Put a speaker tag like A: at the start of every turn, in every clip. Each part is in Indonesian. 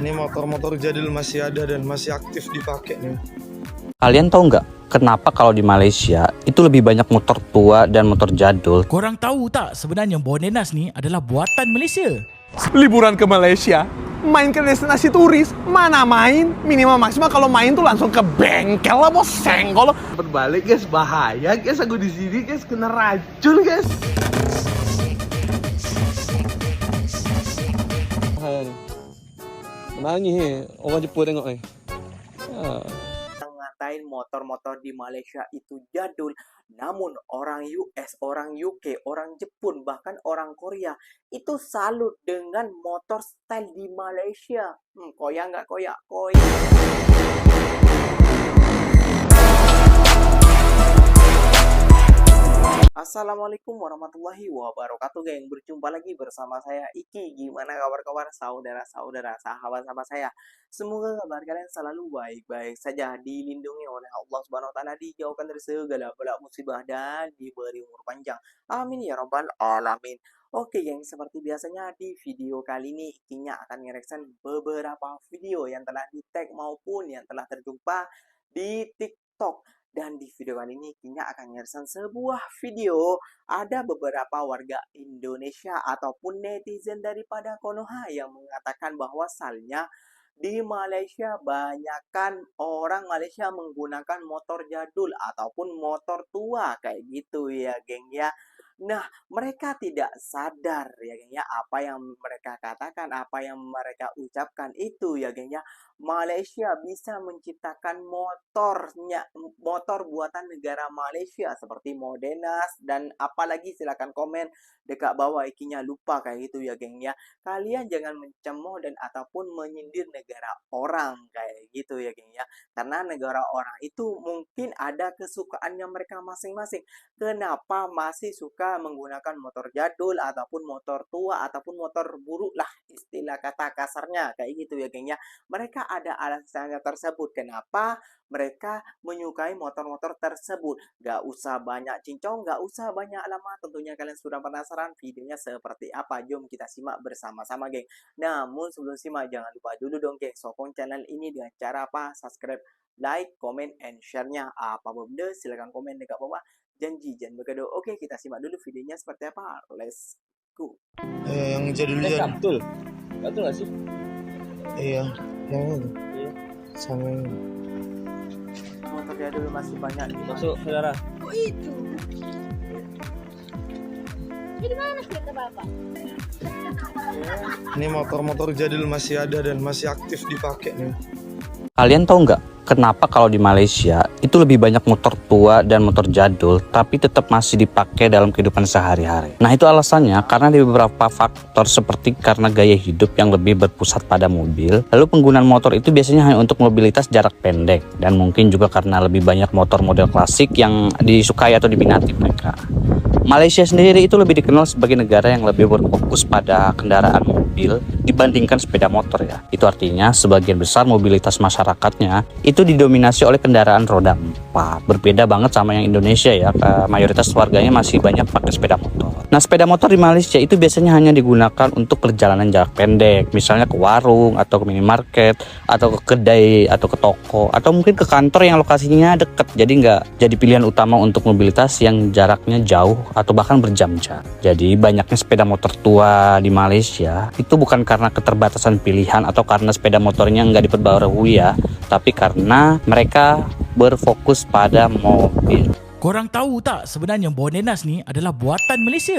A: Ini motor-motor jadul masih ada dan masih aktif dipakai nih.
B: Kalian tahu nggak kenapa kalau di Malaysia itu lebih banyak motor tua dan motor jadul?
C: Korang tahu tak sebenarnya Bonenas ni adalah buatan Malaysia?
D: Liburan ke Malaysia, main ke destinasi turis, mana main? Minimal maksimal kalau main tuh langsung ke bengkel lah, bos, senggol. Berbalik guys, bahaya guys, aku di sini guys, kena racun guys.
E: Menangis orang Jepun tengok ni.
F: Ngatain motor-motor di Malaysia itu jadul, namun orang US, orang UK, orang Jepun, bahkan orang Korea itu salut dengan motor style di Malaysia. Koyak nggak koyak? Koyak. Assalamualaikum warahmatullahi wabarakatuh, geng. Berjumpa lagi bersama saya Iki. Gimana kabar-kabar saudara-saudara, sahabat-sahabat saya? Semoga kabar kalian selalu baik-baik saja, dilindungi oleh Allah Subhanahu wa taala, dijauhkan dari segala bala musibah dan diberi umur panjang. Amin ya rabbal alamin. Oke, geng, seperti biasanya di video kali ini Ikinya akan ngereaction beberapa video yang telah di-tag maupun yang telah terjumpa di TikTok. Dan di video kali ini Kinya akan ngereaction sebuah video. Ada beberapa warga Indonesia ataupun netizen daripada Konoha yang mengatakan bahwasannya di Malaysia banyakkan orang Malaysia menggunakan motor jadul ataupun motor tua kayak gitu ya, geng ya. Nah, mereka tidak sadar ya, geng ya, apa yang mereka katakan, apa yang mereka ucapkan itu ya, geng ya. Malaysia bisa menciptakan motor buatan negara Malaysia seperti Modenas dan apalagi, silakan komen dekat bawah Ikinya lupa kayak gitu ya, geng ya. Kalian jangan mencemooh dan ataupun menyindir negara orang kayak gitu ya, geng ya. Karena negara orang itu mungkin ada kesukaannya mereka masing-masing. Kenapa masih suka menggunakan motor jadul ataupun motor tua ataupun motor buruk lah, istilah kata kasarnya kayak gitu ya, geng ya. Mereka ada alasannya tersebut kenapa mereka menyukai motor-motor tersebut. Gak usah banyak cincong, gak usah banyak lama. Tentunya kalian sudah penasaran videonya seperti apa. Jom kita simak bersama-sama, geng. Namun sebelum simak, jangan lupa dulu dong, geng, sokong channel ini dengan cara apa? Subscribe, like, comment, and share-nya. Apa benda? Silahkan komen dekat bawah. Janji jangan bergaduh. Oke, kita simak dulu videonya seperti apa. Let's go.
A: Yang jadul-jadul.
E: Betul. Betul nggak sih?
A: Iya, yang itu.
E: Iya.
A: Sama yang
F: Motor jadul masih banyak di
E: Masuk saudara.
G: Oh itu. Jadi mana cerita bapak?
A: ini motor-motor jadul masih ada dan masih aktif dipakai nih.
B: Kalian tahu nggak kenapa kalau di Malaysia itu lebih banyak motor tua dan motor jadul tapi tetap masih dipakai dalam kehidupan sehari-hari? Nah, itu alasannya karena ada beberapa faktor seperti karena gaya hidup yang lebih berpusat pada mobil. Lalu penggunaan motor itu biasanya hanya untuk mobilitas jarak pendek, dan mungkin juga karena lebih banyak motor model klasik yang disukai atau diminati mereka. Malaysia sendiri itu lebih dikenal sebagai negara yang lebih berfokus pada kendaraan mobil dibandingkan sepeda motor ya. Itu artinya sebagian besar mobilitas masyarakatnya itu didominasi oleh kendaraan roda 4. Berbeda banget sama yang Indonesia ya, mayoritas warganya masih banyak pakai sepeda motor. Nah, sepeda motor di Malaysia itu biasanya hanya digunakan untuk perjalanan jarak pendek, misalnya ke warung atau ke minimarket atau ke kedai atau ke toko atau mungkin ke kantor yang lokasinya dekat. Jadi nggak jadi pilihan utama untuk mobilitas yang jaraknya jauh atau bahkan berjam-jam. Jadi banyaknya sepeda motor tua di Malaysia itu bukan karena keterbatasan pilihan atau karena sepeda motornya nggak diperbarui ya, tapi karena mereka berfokus pada mobil.
C: Korang tahu tak sebenarnya Bonenas ni adalah buatan Malaysia?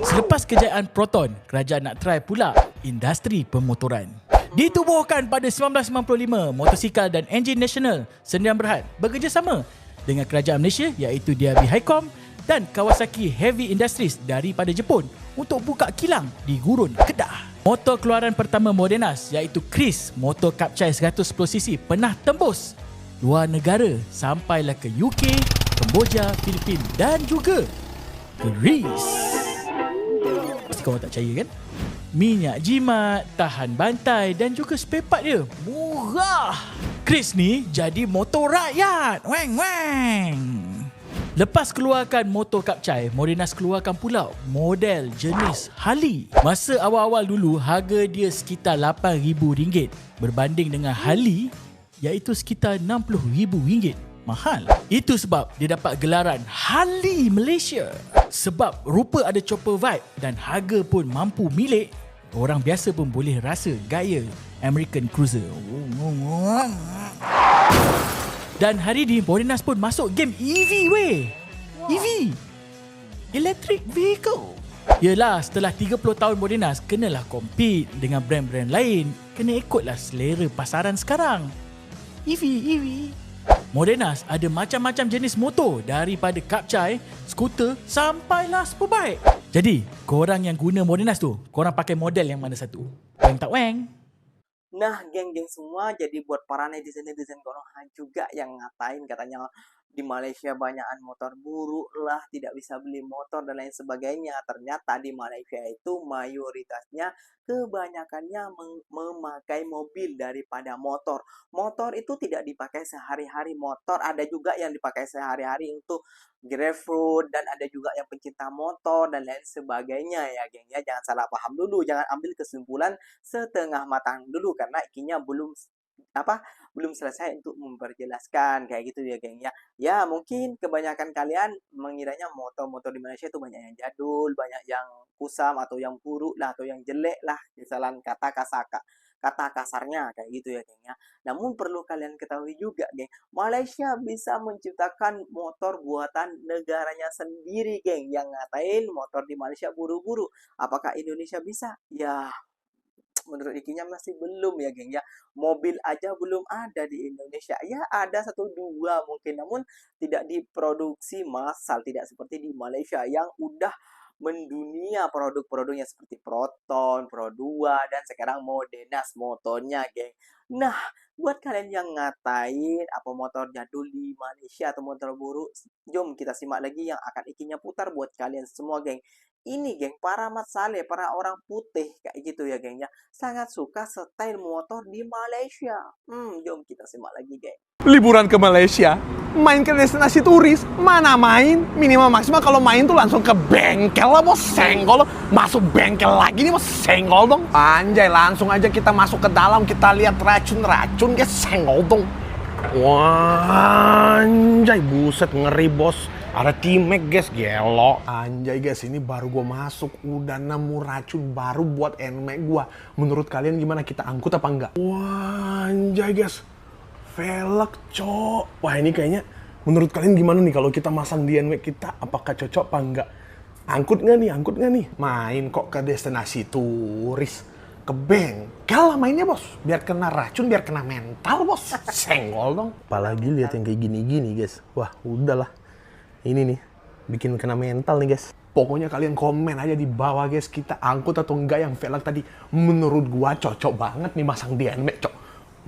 C: Selepas kejayaan Proton, kerajaan nak try pula industri pemotoran. Ditubuhkan pada 1995, Motosikal dan Enjin Nasional Sdn Bhd bekerjasama dengan kerajaan Malaysia iaitu DRB Highcom dan Kawasaki Heavy Industries daripada Jepun untuk buka kilang di Gurun, Kedah. Motor keluaran pertama Bonenas iaitu Chris, motor Kapcai 110cc pernah tembus luar negara sampailah ke UK, Kemboja, Filipina dan juga Greece. Pasti korang tak percaya kan? Minyak jimat, tahan bantai dan juga spare part dia murah. Chris ni jadi motor rakyat. Weng weng. Lepas keluarkan motor Kapcai, Morenas keluarkan pula model jenis Harley. Masa awal-awal dulu, harga dia sekitar RM8,000 berbanding dengan Harley iaitu sekitar RM60,000. Mahal. Itu sebab dia dapat gelaran Harley Malaysia. Sebab rupa ada chopper vibe dan harga pun mampu milik, orang biasa pun boleh rasa gaya American Cruiser. Dan hari ni Morenas pun masuk game EV weh. EV, Electric Vehicle. Yelah, setelah 30 tahun Morenas, kenalah compete dengan brand-brand lain. Kena ikutlah selera pasaran sekarang. EV. Morenas ada macam-macam jenis motor, daripada Kapcai, skuter sampailah superbike. Jadi, korang yang guna Morenas tu, korang pakai model yang mana satu? Weng tak weng?
F: Nah, geng-geng semua, jadi buat para netizen-netizen konoha juga yang ngatain katanya di Malaysia banyakan motor buruk lah, tidak bisa beli motor dan lain sebagainya. Ternyata di Malaysia itu mayoritasnya kebanyakannya memakai mobil daripada motor. Motor itu tidak dipakai sehari-hari. Motor ada juga yang dipakai sehari-hari untuk GrabFood, dan ada juga yang pencinta motor dan lain sebagainya ya geng ya. Jangan salah paham dulu, jangan ambil kesimpulan setengah matang dulu karena ikinya belum selesai untuk memperjelaskan kayak gitu ya geng ya. Ya mungkin kebanyakan kalian mengiranya motor-motor di Malaysia itu banyak yang jadul, banyak yang kusam atau yang buruk lah atau yang jelek lah, kesalahan kata kasarnya kayak gitu ya geng ya. Namun perlu kalian ketahui juga geng, Malaysia bisa menciptakan motor buatan negaranya sendiri geng. Yang ngatain motor di Malaysia buru-buru, apakah Indonesia bisa? Ya menurut ikinya masih belum ya geng ya. Mobil aja belum ada di Indonesia. Ya ada 1-2 mungkin, namun tidak diproduksi massal, tidak seperti di Malaysia yang udah mendunia produk-produknya seperti Proton, Pro 2, dan sekarang Morenas motornya geng. Nah, buat kalian yang ngatain apa motor jadul di Malaysia atau motor buruk, jom kita simak lagi yang akan ikinya putar buat kalian semua geng. Ini geng, para Mat Saleh, para orang putih kayak gitu ya geng ya, sangat suka style motor di Malaysia. Jom kita simak lagi geng.
D: Liburan ke Malaysia, main ke destinasi turis, mana main? Minimal maksimal kalau main tuh langsung ke bengkel lah bos, senggol. Masuk bengkel lagi nih bos, senggol dong. Anjay, langsung aja kita masuk ke dalam, kita lihat racun-racun guys, senggol dong. Wah, anjay, buset ngeri bos. Ada T-Max guys, gelo. Anjay guys, ini baru gue masuk, udah nemu racun baru buat NMAX gue. Menurut kalian gimana, kita angkut apa enggak? Wah, anjay guys, velg cok. Wah ini kayaknya, menurut kalian gimana nih kalau kita masang di NMAX kita, apakah cocok apa enggak? Angkut nggak nih? Main kok ke destinasi turis, ke bengkel lah mainnya bos. Biar kena racun, biar kena mental bos. Senggol dong. Apalagi lihat yang kayak gini-gini guys. Wah udahlah. Ini nih, bikin kena mental nih guys. Pokoknya kalian komen aja di bawah guys, kita angkut atau enggak yang velg tadi. Menurut gua cocok banget nih masang di NMAX cok.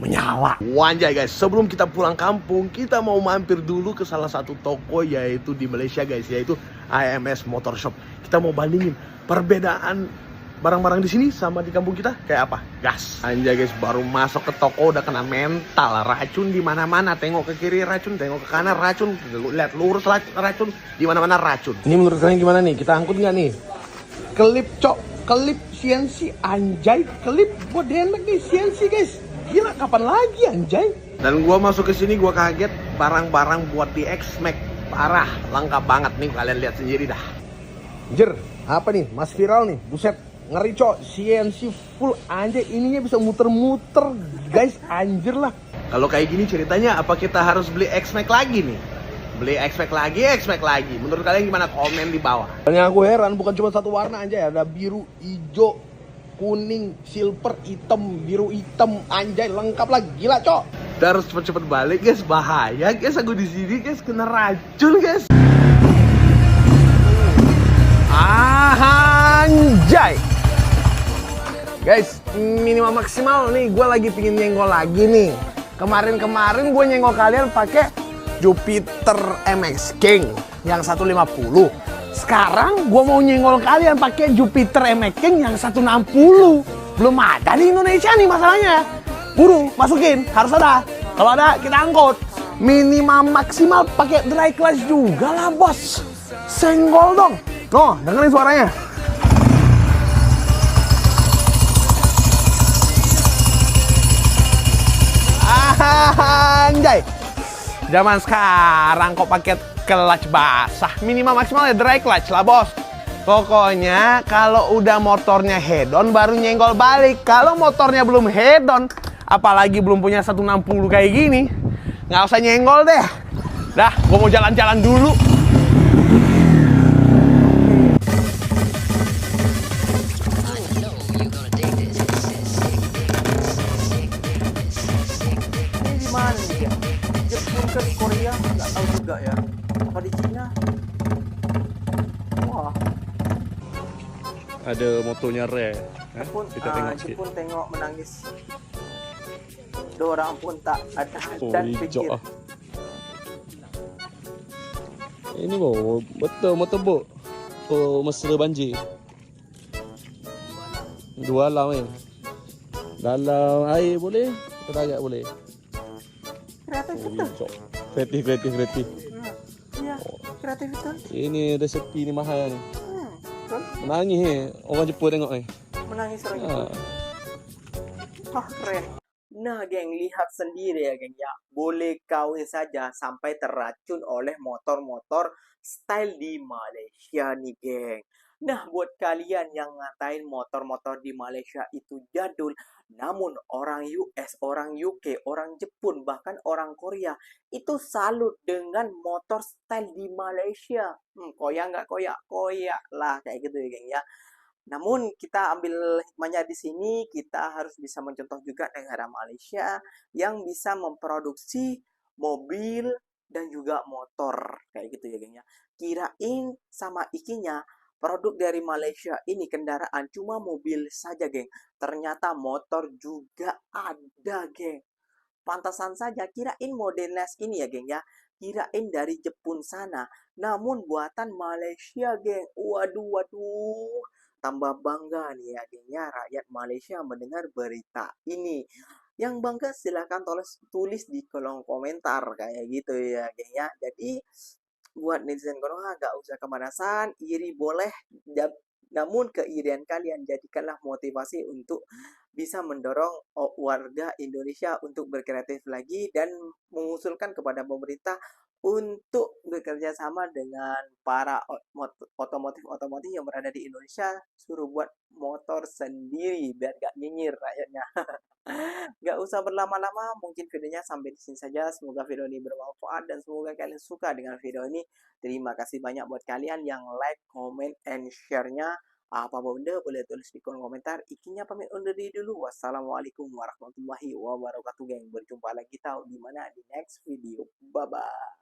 D: Menyala. Wanjay guys, sebelum kita pulang kampung, kita mau mampir dulu ke salah satu toko yaitu di Malaysia guys, yaitu IMS Motor Shop. Kita mau bandingin perbedaan barang-barang di sini sama di kampung kita kayak apa. Gas. Anjay guys, baru masuk ke toko udah kena mental. Racun di mana-mana. Tengok ke kiri racun, tengok ke kanan racun, lihat lurus racun, di mana-mana racun. Ini menurut kalian gimana nih? Kita angkut nggak nih? Klip cok, klip CNC, anjay, klip buat DNMAX nih CNC guys. Gila, kapan lagi anjay? Dan gua masuk ke sini gua kaget, barang-barang buat di X-Max parah, lengkap banget nih, kalian lihat sendiri dah. Anjir, apa nih? Mas viral nih, buset. Ngeri cok, CNC full anjay, ininya bisa muter-muter guys, anjir lah. Kalau kayak gini ceritanya, apa kita harus beli X-Max lagi nih? Beli X-Max lagi. Menurut kalian gimana? Komen di bawah. Yang aku heran bukan cuma satu warna anjay, ada biru, hijau, kuning, silver, hitam, biru hitam, anjay, lengkap lah, gila cok. Kita harus cepet-cepet balik guys, bahaya guys, aku di sini guys kena racun guys. Anjay. Guys, minimal maksimal nih, gue lagi pingin nyenggol lagi nih. Kemarin gue nyenggol kalian pakai Jupiter MX King yang 150. Sekarang gue mau nyenggol kalian pakai Jupiter MX King yang 160. Belum ada di Indonesia nih masalahnya. Buru, masukin, harus ada. Kalau ada, kita angkut. Minimal maksimal pakai dry clutch juga lah bos. Senggol dong. No, dengerin suaranya. Anjay. Zaman sekarang kok pakai clutch basah. Minimal maksimal ya dry clutch lah bos. Pokoknya kalau udah motornya head on baru nyenggol balik. Kalau motornya belum head on, apalagi belum punya 160 kayak gini, nggak usah nyenggol deh. Dah, gue mau jalan-jalan dulu.
F: Ini di mana nih ya? Jepun ke Korea nggak tahu juga ya. Apa di Cina? Wah,
E: Ada motonya Re.
F: Jepun,
E: Kita tengok sikit.
F: Jepun tengok menangis. Dorang pun tak ada
E: Oh,
F: dan
E: hijau
F: pikir.
E: ah. Ini betul motorbot. Oh, mesra banjir. Dua alam dalam air boleh, kita darat boleh.
F: Kreatif
E: Oh,
F: betul.
E: hijau. Kreatif.
F: Iya, kreatif betul.
E: Ini resepi ni mahal ni.
F: Betul.
E: Menangis orang Jepun tengok ni.
F: Menangis orang
E: Ha.
F: Jepun. Wah, keren. Nah, geng, lihat sendiri ya, geng ya. Boleh kawin saja sampai terracun oleh motor-motor style di Malaysia nih, geng. Nah, buat kalian yang ngatain motor-motor di Malaysia itu jadul, namun orang US, orang UK, orang Jepun, bahkan orang Korea itu salut dengan motor style di Malaysia. Koyak nggak koyak? Koyak lah, kayak gitu ya, geng ya. Namun kita ambil hikmahnya di sini, kita harus bisa mencontoh juga negara Malaysia yang bisa memproduksi mobil dan juga motor kayak gitu ya, geng ya. Kirain sama ikinya produk dari Malaysia ini kendaraan cuma mobil saja, geng. Ternyata motor juga ada, geng. Pantasan saja kirain modelnya ini ya, geng ya. Kirain dari Jepun sana, namun buatan Malaysia, geng. Waduh. Tambah bangga nih ya, geng ya, rakyat Malaysia mendengar berita ini. Yang bangga silahkan tulis di kolom komentar kayak gitu ya, geng ya. Jadi buat netizen Konoha gak usah kemanasan, iri boleh, namun keirian kalian jadikanlah motivasi untuk bisa mendorong warga Indonesia untuk berkreatif lagi dan mengusulkan kepada pemerintah untuk bekerja sama dengan para otomotif yang berada di Indonesia, suruh buat motor sendiri biar gak nyinyir rakyatnya. Gak usah berlama-lama, mungkin videonya sampai di sini saja. Semoga video ini bermanfaat dan semoga kalian suka dengan video ini. Terima kasih banyak buat kalian yang like, comment, and share-nya. Apa benda boleh tulis di kolom komentar. Ikinya pamit undur diri dulu. Wassalamualaikum warahmatullahi wabarakatuh, geng. Berjumpa lagi tahu di mana di next video. Bye bye.